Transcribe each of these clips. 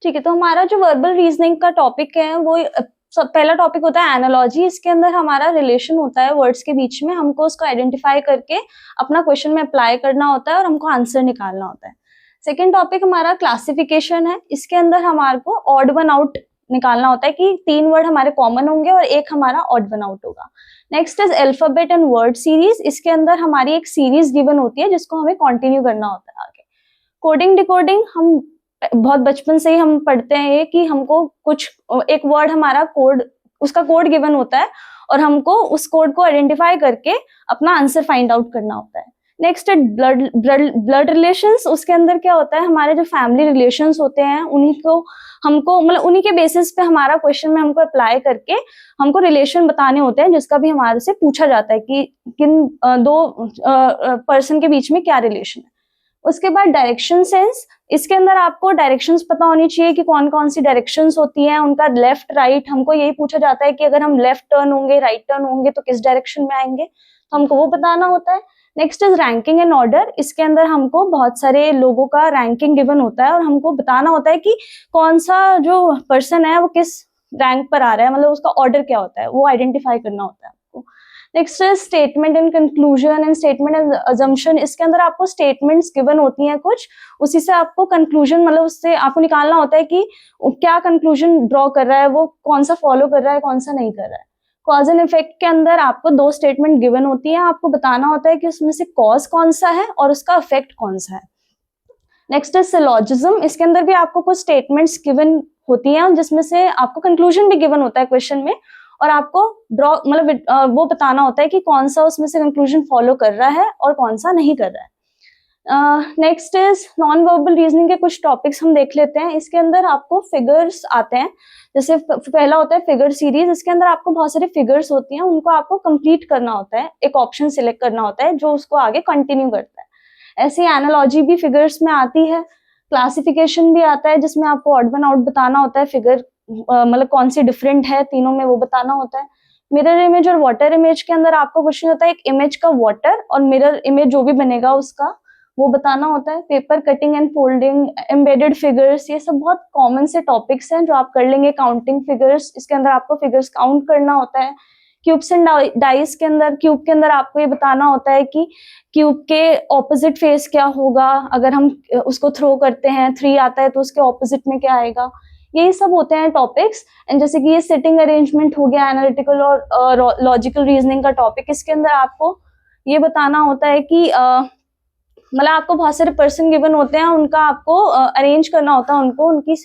ठीक है, तो हमारा जो वर्बल रीजनिंग का टॉपिक है वो पहला टॉपिक होता है एनालॉजी। इसके अंदर हमारा रिलेशन होता है वर्ड्स के बीच में, हमको उसको आइडेंटिफाई करके अपना क्वेश्चन में अप्लाई करना होता है और हमको आंसर निकालना होता है। सेकेंड टॉपिक हमारा क्लासिफिकेशन है। इसके अंदर हमारे को ऑड वन आउट निकालना होता है कि 3 वर्ड हमारे कॉमन होंगे और एक हमारा ऑड वन आउट होगा। Next is alphabet and word series. इसके अंदर हमारी एक सीरीज गिवन होती है जिसको हमें कंटिन्यू करना होता है आगे। कोडिंग डिकोडिंग, हम बहुत बचपन से ही हम पढ़ते हैं ये कि हमको कुछ एक वर्ड हमारा कोड, उसका कोड गिवन होता है और हमको उस कोड को आइडेंटिफाई करके अपना आंसर फाइंड आउट करना होता है। नेक्स्ट है ब्लड रिलेशंस। उसके अंदर क्या होता है, हमारे जो फैमिली रिलेशंस होते हैं उन्हीं को हमको मतलब उन्हीं के बेसिस पे हमारा क्वेश्चन में हमको अप्लाई करके हमको रिलेशन बताने होते हैं, जिसका भी हमारे से पूछा जाता है कि किन दो पर्सन के बीच में क्या रिलेशन है। उसके बाद डायरेक्शन सेंस। इसके अंदर आपको डायरेक्शंस पता होनी चाहिए कि कौन कौन सी डायरेक्शंस होती हैं, उनका लेफ्ट राइट। हमको यही पूछा जाता है कि अगर हम लेफ्ट टर्न होंगे, राइट टर्न होंगे तो किस डायरेक्शन में आएंगे, तो हमको वो बताना होता है। Next is ranking and order. इसके अंदर हमको बहुत सारे लोगों का रैंकिंग गिवन होता है और हमको बताना होता है कि कौन सा जो पर्सन है वो किस रैंक पर आ रहा है, मतलब उसका ऑर्डर क्या होता है, वो आइडेंटिफाई करना होता है आपको। नेक्स्ट है statement and conclusion and statement and assumption. इसके अंदर आपको स्टेटमेंट्स गिवन होती हैं कुछ, उसी से आपको कंक्लूजन मतलब उससे आपको निकालना होता है कि क्या कंक्लूजन ड्रॉ कर रहा है, वो कौन सा फॉलो कर रहा है, कौन सा नहीं कर रहा है। कॉज एंड इफेक्ट के अंदर आपको 2 स्टेटमेंट गिवन होती है, आपको बताना होता है कि उसमें से कॉज कौन सा है और उसका इफेक्ट कौन सा है। नेक्स्ट है सिलॉजिज्म। इसके अंदर भी आपको कुछ स्टेटमेंट्स गिवन होती हैं जिसमें से आपको कंक्लूजन भी गिवन होता है क्वेश्चन में, और आपको ड्रॉ मतलब वो बताना होता है कि कौन सा उसमें से कंक्लूजन फॉलो कर रहा है और कौन सा नहीं कर रहा है। Next is non verbal reasoning के कुछ टॉपिक्स हम देख लेते हैं। इसके अंदर आपको फिगर्स आते हैं, जैसे पहला होता है फिगर सीरीज। इसके अंदर आपको बहुत सारे फिगर्स होती हैं, उनको आपको कंप्लीट करना होता है, एक ऑप्शन सिलेक्ट करना होता है जो उसको आगे कंटिन्यू करता है। ऐसे एनालॉजी भी फिगर्स में आती है। क्लासिफिकेशन भी आता है जिसमें आपको ऑड वन आउट बताना होता है, फिगर मतलब कौन सी डिफरेंट है तीनों में वो बताना होता है। मिरर इमेज और वाटर इमेज के अंदर आपको क्वेश्चन होता है एक इमेज का वाटर और मिरर इमेज जो भी बनेगा उसका वो बताना होता है। Paper cutting and folding, embedded figures, ये सब बहुत कॉमन से टॉपिक्स हैं जो आप कर लेंगे। काउंटिंग फिगर्स, इसके अंदर आपको फिगर्स काउंट करना होता है। क्यूब्स एंड डाइस के अंदर, क्यूब के अंदर आपको ये बताना होता है कि क्यूब के ऑपोजिट फेस क्या होगा, अगर हम उसको थ्रो करते हैं 3 आता है तो उसके ऑपोजिट में क्या आएगा। यही सब होते हैं टॉपिक्स। एंड जैसे कि ये सिटिंग अरेंजमेंट हो गया, एनालिटिकल और लॉजिकल रीजनिंग का टॉपिक। इसके अंदर आपको ये बताना होता है कि मतलब आपको बहुत सारे पर्सन गिवन होते हैं, उनका आपको अरेंज करना होता है, उनको उनकी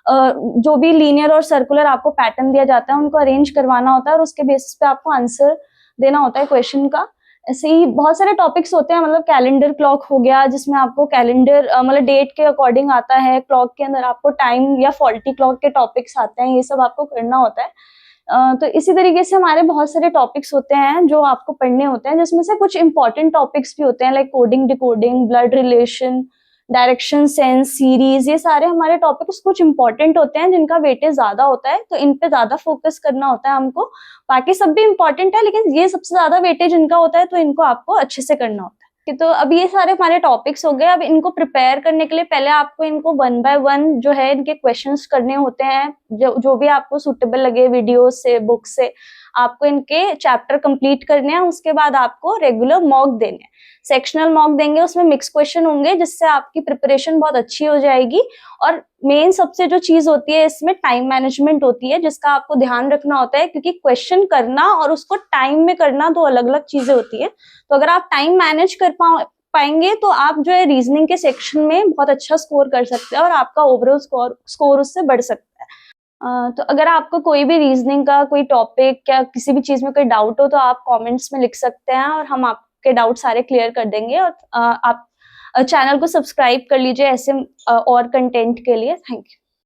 जो भी लीनियर और सर्कुलर आपको पैटर्न दिया जाता है उनको अरेंज करवाना होता है और उसके बेसिस पे आपको आंसर देना होता है क्वेश्चन का। ऐसे ही बहुत सारे टॉपिक्स होते हैं, मतलब कैलेंडर क्लॉक हो गया जिसमें आपको कैलेंडर मतलब डेट के अकॉर्डिंग आता है। क्लॉक के अंदर आपको टाइम या फॉल्टी क्लॉक के टॉपिक्स आते हैं, ये सब आपको करना होता है। तो इसी तरीके से हमारे बहुत सारे टॉपिक्स होते हैं जो आपको पढ़ने होते हैं, जिसमें से कुछ इंपॉर्टेंट टॉपिक्स भी होते हैं like coding decoding, blood relation, direction sense, series. ये सारे हमारे टॉपिक्स कुछ इंपॉर्टेंट होते हैं जिनका वेटेज ज्यादा होता है, तो इन पे ज्यादा फोकस करना होता है हमको। बाकी सब भी इंपॉर्टेंट है लेकिन ये सबसे ज्यादा वेटेज इनका होता है, तो इनको आपको अच्छे से करना होता है। तो अब ये सारे हमारे टॉपिक्स हो गए। अब इनको प्रिपेयर करने के लिए पहले आपको इनको 1 बाय 1 जो है इनके क्वेश्चंस करने होते हैं, जो भी आपको सुटेबल लगे वीडियो से, बुक से, आपको इनके चैप्टर कंप्लीट करने हैं। उसके बाद आपको रेगुलर मॉक देने हैं, सेक्शनल मॉक देंगे, उसमें मिक्स क्वेश्चन होंगे जिससे आपकी प्रिपरेशन बहुत अच्छी हो जाएगी। और मेन सबसे जो चीज होती है इसमें टाइम मैनेजमेंट होती है, जिसका आपको ध्यान रखना होता है, क्योंकि क्वेश्चन करना और उसको टाइम में करना 2 अलग अलग चीजें होती है। तो अगर आप टाइम मैनेज कर पाएंगे तो आप जो है रीजनिंग के सेक्शन में बहुत अच्छा स्कोर कर सकते हैं और आपका ओवरऑल स्कोर उससे बढ़ सकता है। तो अगर आपको कोई भी रीजनिंग का कोई टॉपिक या किसी भी चीज में कोई डाउट हो तो आप कमेंट्स में लिख सकते हैं और हम आपके डाउट सारे क्लियर कर देंगे। और आप चैनल को सब्सक्राइब कर लीजिए ऐसे और कंटेंट के लिए। Thank you.